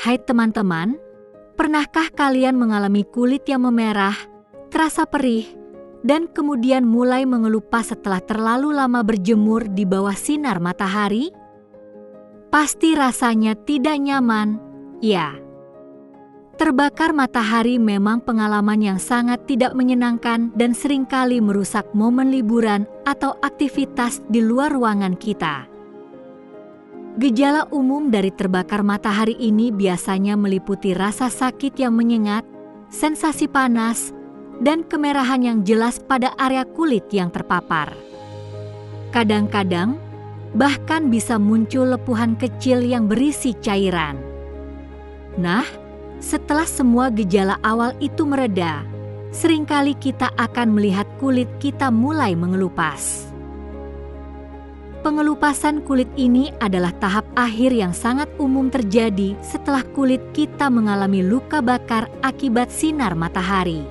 Hai teman-teman, pernahkah kalian mengalami kulit yang memerah, terasa perih, dan kemudian mulai mengelupas setelah terlalu lama berjemur di bawah sinar matahari? Pasti rasanya tidak nyaman, ya. Terbakar matahari memang pengalaman yang sangat tidak menyenangkan dan seringkali merusak momen liburan atau aktivitas di luar ruangan kita. Gejala umum dari terbakar matahari ini biasanya meliputi rasa sakit yang menyengat, sensasi panas, dan kemerahan yang jelas pada area kulit yang terpapar. Kadang-kadang, bahkan bisa muncul lepuhan kecil yang berisi cairan. Nah, setelah semua gejala awal itu mereda, seringkali kita akan melihat kulit kita mulai mengelupas. Pengelupasan kulit ini adalah tahap akhir yang sangat umum terjadi setelah kulit kita mengalami luka bakar akibat sinar matahari.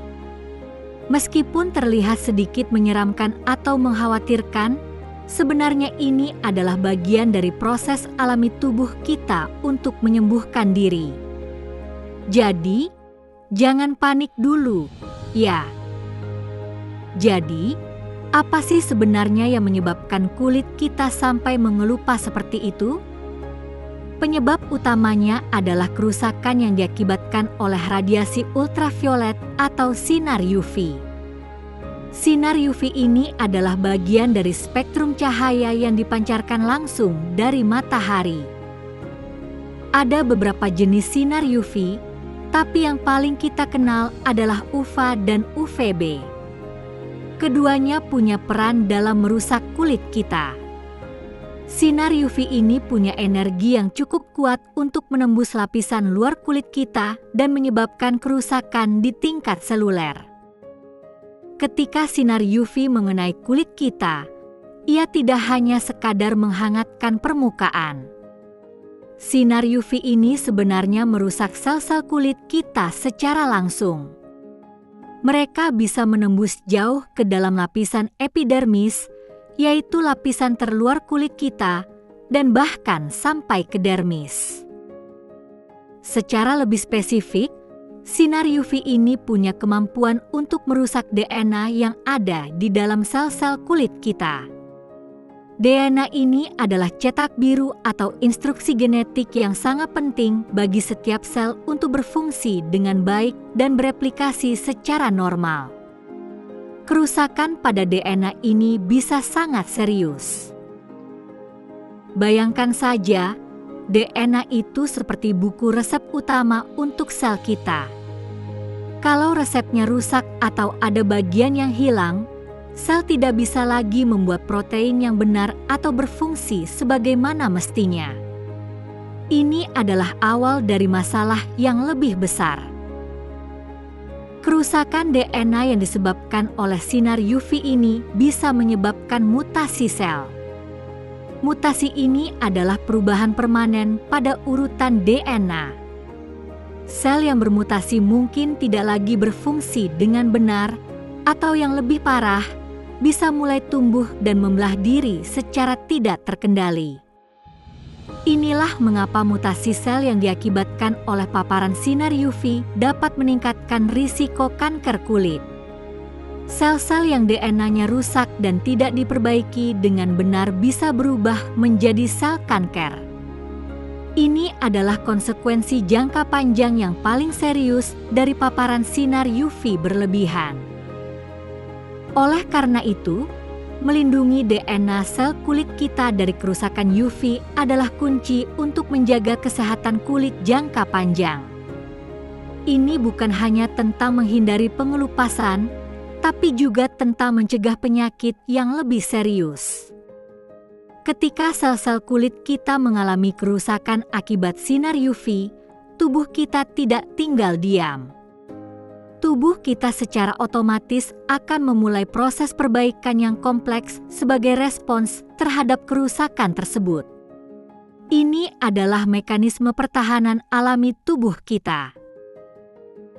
Meskipun terlihat sedikit menyeramkan atau mengkhawatirkan, sebenarnya ini adalah bagian dari proses alami tubuh kita untuk menyembuhkan diri. Jadi, jangan panik dulu, ya. Jadi, apa sih sebenarnya yang menyebabkan kulit kita sampai mengelupas seperti itu? Penyebab utamanya adalah kerusakan yang diakibatkan oleh radiasi ultraviolet atau sinar UV. Sinar UV ini adalah bagian dari spektrum cahaya yang dipancarkan langsung dari matahari. Ada beberapa jenis sinar UV, tapi yang paling kita kenal adalah UVA dan UVB. Keduanya punya peran dalam merusak kulit kita. Sinar UV ini punya energi yang cukup kuat untuk menembus lapisan luar kulit kita dan menyebabkan kerusakan di tingkat seluler. Ketika sinar UV mengenai kulit kita, ia tidak hanya sekadar menghangatkan permukaan. Sinar UV ini sebenarnya merusak sel-sel kulit kita secara langsung. Mereka bisa menembus jauh ke dalam lapisan epidermis, yaitu lapisan terluar kulit kita, dan bahkan sampai ke dermis. Secara lebih spesifik, sinar UV ini punya kemampuan untuk merusak DNA yang ada di dalam sel-sel kulit kita. DNA ini adalah cetak biru atau instruksi genetik yang sangat penting bagi setiap sel untuk berfungsi dengan baik dan bereplikasi secara normal. Kerusakan pada DNA ini bisa sangat serius. Bayangkan saja, DNA itu seperti buku resep utama untuk sel kita. Kalau resepnya rusak atau ada bagian yang hilang, sel tidak bisa lagi membuat protein yang benar atau berfungsi sebagaimana mestinya. Ini adalah awal dari masalah yang lebih besar. Kerusakan DNA yang disebabkan oleh sinar UV ini bisa menyebabkan mutasi sel. Mutasi ini adalah perubahan permanen pada urutan DNA. Sel yang bermutasi mungkin tidak lagi berfungsi dengan benar, atau yang lebih parah, bisa mulai tumbuh dan membelah diri secara tidak terkendali. Inilah mengapa mutasi sel yang diakibatkan oleh paparan sinar UV dapat meningkatkan risiko kanker kulit. Sel-sel yang DNA-nya rusak dan tidak diperbaiki dengan benar bisa berubah menjadi sel kanker. Ini adalah konsekuensi jangka panjang yang paling serius dari paparan sinar UV berlebihan. Oleh karena itu, melindungi DNA sel kulit kita dari kerusakan UV adalah kunci untuk menjaga kesehatan kulit jangka panjang. Ini bukan hanya tentang menghindari pengelupasan, tapi juga tentang mencegah penyakit yang lebih serius. Ketika sel-sel kulit kita mengalami kerusakan akibat sinar UV, tubuh kita tidak tinggal diam. Tubuh kita secara otomatis akan memulai proses perbaikan yang kompleks sebagai respons terhadap kerusakan tersebut. Ini adalah mekanisme pertahanan alami tubuh kita.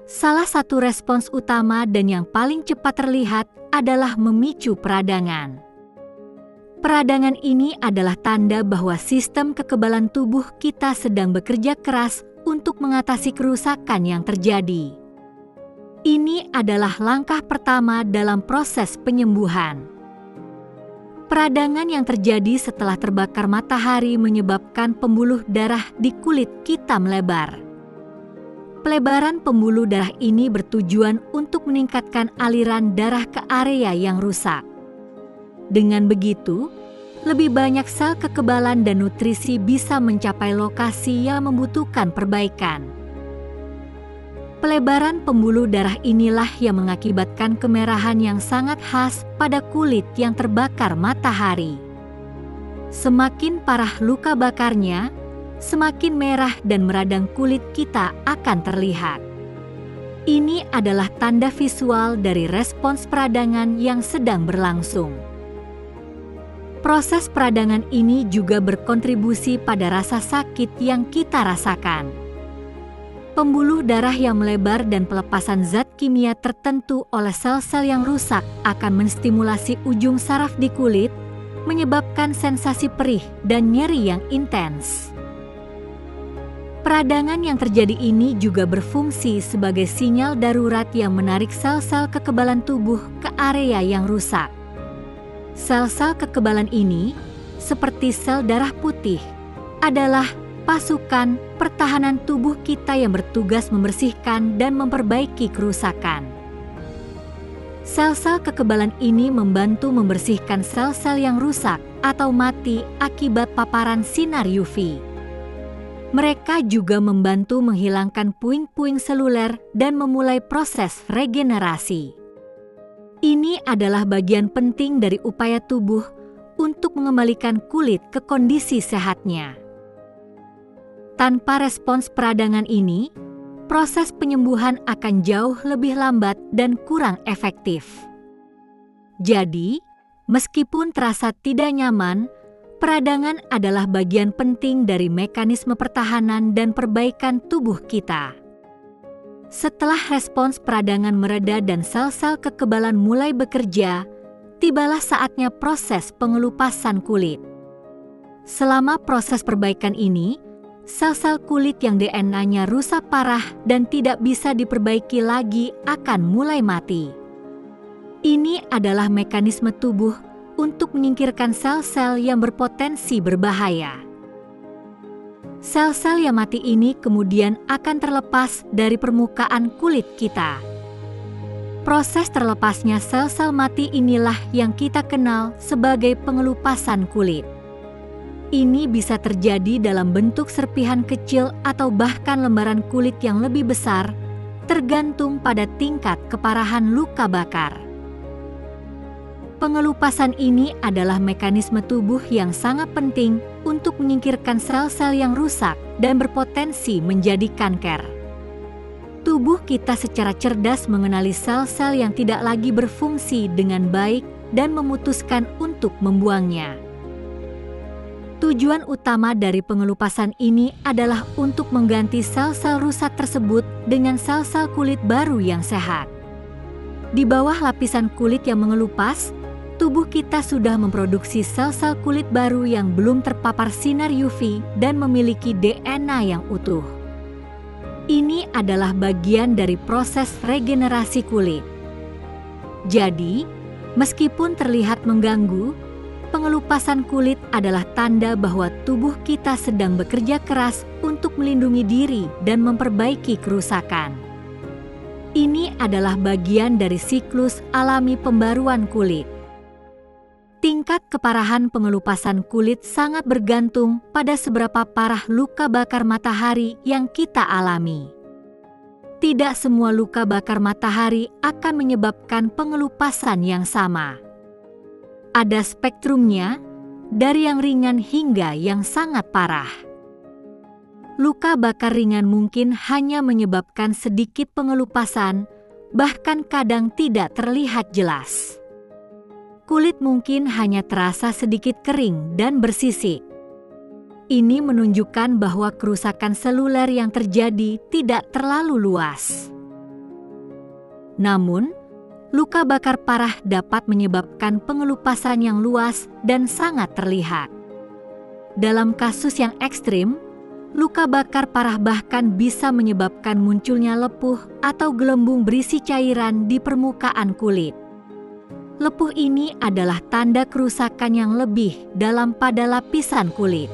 Salah satu respons utama dan yang paling cepat terlihat adalah memicu peradangan. Peradangan ini adalah tanda bahwa sistem kekebalan tubuh kita sedang bekerja keras untuk mengatasi kerusakan yang terjadi. Ini adalah langkah pertama dalam proses penyembuhan. Peradangan yang terjadi setelah terbakar matahari menyebabkan pembuluh darah di kulit kita melebar. Pelebaran pembuluh darah ini bertujuan untuk meningkatkan aliran darah ke area yang rusak. Dengan begitu, lebih banyak sel kekebalan dan nutrisi bisa mencapai lokasi yang membutuhkan perbaikan. Pelebaran pembuluh darah inilah yang mengakibatkan kemerahan yang sangat khas pada kulit yang terbakar matahari. Semakin parah luka bakarnya, semakin merah dan meradang kulit kita akan terlihat. Ini adalah tanda visual dari respons peradangan yang sedang berlangsung. Proses peradangan ini juga berkontribusi pada rasa sakit yang kita rasakan. Pembuluh darah yang melebar dan pelepasan zat kimia tertentu oleh sel-sel yang rusak akan menstimulasi ujung saraf di kulit, menyebabkan sensasi perih dan nyeri yang intens. Peradangan yang terjadi ini juga berfungsi sebagai sinyal darurat yang menarik sel-sel kekebalan tubuh ke area yang rusak. Sel-sel kekebalan ini, seperti sel darah putih, adalah pasukan pertahanan tubuh kita yang bertugas membersihkan dan memperbaiki kerusakan. Sel-sel kekebalan ini membantu membersihkan sel-sel yang rusak atau mati akibat paparan sinar UV. Mereka juga membantu menghilangkan puing-puing seluler dan memulai proses regenerasi. Ini adalah bagian penting dari upaya tubuh untuk mengembalikan kulit ke kondisi sehatnya. Tanpa respons peradangan ini, proses penyembuhan akan jauh lebih lambat dan kurang efektif. Jadi, meskipun terasa tidak nyaman, peradangan adalah bagian penting dari mekanisme pertahanan dan perbaikan tubuh kita. Setelah respons peradangan mereda dan sel-sel kekebalan mulai bekerja, tibalah saatnya proses pengelupasan kulit. Selama proses perbaikan ini, sel-sel kulit yang DNA-nya rusak parah dan tidak bisa diperbaiki lagi akan mulai mati. Ini adalah mekanisme tubuh untuk menyingkirkan sel-sel yang berpotensi berbahaya. Sel-sel yang mati ini kemudian akan terlepas dari permukaan kulit kita. Proses terlepasnya sel-sel mati inilah yang kita kenal sebagai pengelupasan kulit. Ini bisa terjadi dalam bentuk serpihan kecil atau bahkan lembaran kulit yang lebih besar, tergantung pada tingkat keparahan luka bakar. Pengelupasan ini adalah mekanisme tubuh yang sangat penting untuk menyingkirkan sel-sel yang rusak dan berpotensi menjadi kanker. Tubuh kita secara cerdas mengenali sel-sel yang tidak lagi berfungsi dengan baik dan memutuskan untuk membuangnya. Tujuan utama dari pengelupasan ini adalah untuk mengganti sel-sel rusak tersebut dengan sel-sel kulit baru yang sehat. Di bawah lapisan kulit yang mengelupas, tubuh kita sudah memproduksi sel-sel kulit baru yang belum terpapar sinar UV dan memiliki DNA yang utuh. Ini adalah bagian dari proses regenerasi kulit. Jadi, meskipun terlihat mengganggu, pengelupasan kulit adalah tanda bahwa tubuh kita sedang bekerja keras untuk melindungi diri dan memperbaiki kerusakan. Ini adalah bagian dari siklus alami pembaruan kulit. Tingkat keparahan pengelupasan kulit sangat bergantung pada seberapa parah luka bakar matahari yang kita alami. Tidak semua luka bakar matahari akan menyebabkan pengelupasan yang sama. Ada spektrumnya, dari yang ringan hingga yang sangat parah. Luka bakar ringan mungkin hanya menyebabkan sedikit pengelupasan, bahkan kadang tidak terlihat jelas. Kulit mungkin hanya terasa sedikit kering dan bersisik. Ini menunjukkan bahwa kerusakan seluler yang terjadi tidak terlalu luas. Namun, luka bakar parah dapat menyebabkan pengelupasan yang luas dan sangat terlihat. Dalam kasus yang ekstrim, luka bakar parah bahkan bisa menyebabkan munculnya lepuh atau gelembung berisi cairan di permukaan kulit. Lepuh ini adalah tanda kerusakan yang lebih dalam pada lapisan kulit.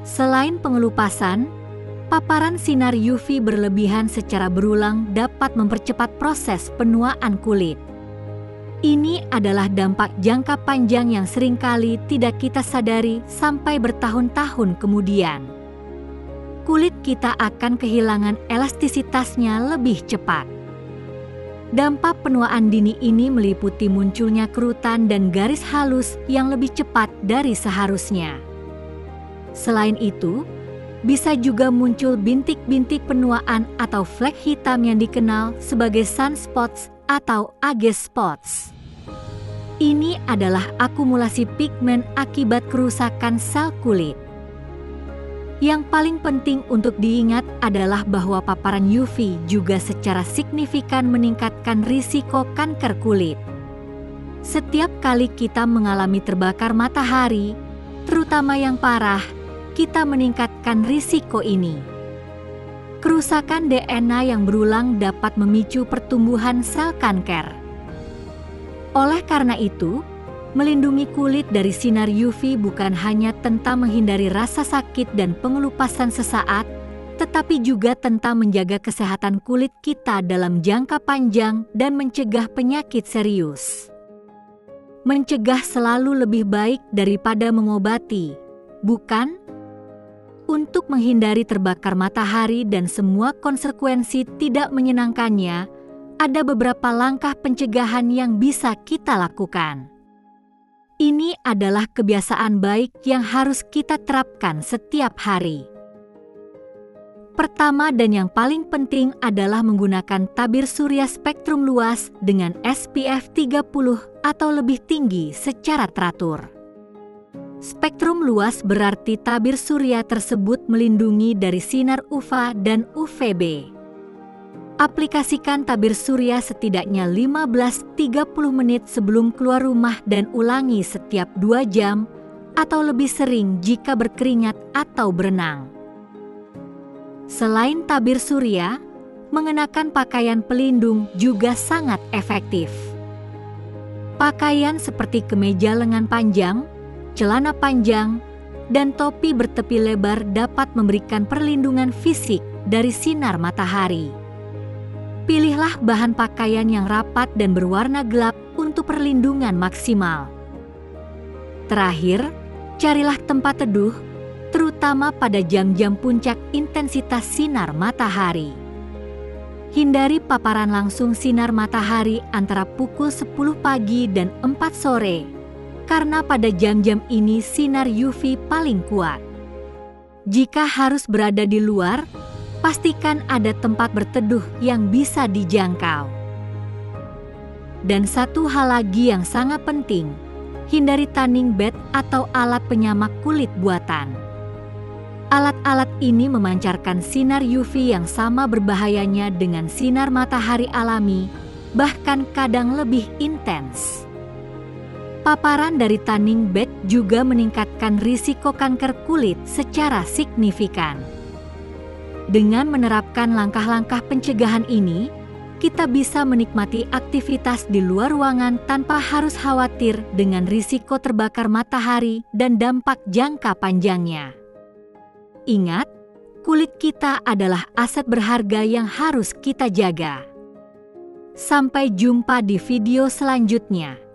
Selain pengelupasan, paparan sinar UV berlebihan secara berulang dapat mempercepat proses penuaan kulit. Ini adalah dampak jangka panjang yang seringkali tidak kita sadari sampai bertahun-tahun kemudian. Kulit kita akan kehilangan elastisitasnya lebih cepat. Dampak penuaan dini ini meliputi munculnya kerutan dan garis halus yang lebih cepat dari seharusnya. Selain itu, bisa juga muncul bintik-bintik penuaan atau flek hitam yang dikenal sebagai sunspots atau age spots. Ini adalah akumulasi pigmen akibat kerusakan sel kulit. Yang paling penting untuk diingat adalah bahwa paparan UV juga secara signifikan meningkatkan risiko kanker kulit. Setiap kali kita mengalami terbakar matahari, terutama yang parah, kita meningkatkan risiko ini. Kerusakan DNA yang berulang dapat memicu pertumbuhan sel kanker. Oleh karena itu, melindungi kulit dari sinar UV bukan hanya tentang menghindari rasa sakit dan pengelupasan sesaat, tetapi juga tentang menjaga kesehatan kulit kita dalam jangka panjang dan mencegah penyakit serius. Mencegah selalu lebih baik daripada mengobati, bukan? Untuk menghindari terbakar matahari dan semua konsekuensi tidak menyenangkannya, ada beberapa langkah pencegahan yang bisa kita lakukan. Ini adalah kebiasaan baik yang harus kita terapkan setiap hari. Pertama dan yang paling penting adalah menggunakan tabir surya spektrum luas dengan SPF 30 atau lebih tinggi secara teratur. Spektrum luas berarti tabir surya tersebut melindungi dari sinar UVA dan UVB. Aplikasikan tabir surya setidaknya 15-30 menit sebelum keluar rumah dan ulangi setiap 2 jam atau lebih sering jika berkeringat atau berenang. Selain tabir surya, mengenakan pakaian pelindung juga sangat efektif. Pakaian seperti kemeja lengan panjang, celana panjang, dan topi bertepi lebar dapat memberikan perlindungan fisik dari sinar matahari. Pilihlah bahan pakaian yang rapat dan berwarna gelap untuk perlindungan maksimal. Terakhir, carilah tempat teduh, terutama pada jam-jam puncak intensitas sinar matahari. Hindari paparan langsung sinar matahari antara pukul 10 pagi dan 4 sore, karena pada jam-jam ini sinar UV paling kuat. Jika harus berada di luar, pastikan ada tempat berteduh yang bisa dijangkau. Dan satu hal lagi yang sangat penting, hindari tanning bed atau alat penyamak kulit buatan. Alat-alat ini memancarkan sinar UV yang sama berbahayanya dengan sinar matahari alami, bahkan kadang lebih intens. Paparan dari tanning bed juga meningkatkan risiko kanker kulit secara signifikan. Dengan menerapkan langkah-langkah pencegahan ini, kita bisa menikmati aktivitas di luar ruangan tanpa harus khawatir dengan risiko terbakar matahari dan dampak jangka panjangnya. Ingat, kulit kita adalah aset berharga yang harus kita jaga. Sampai jumpa di video selanjutnya.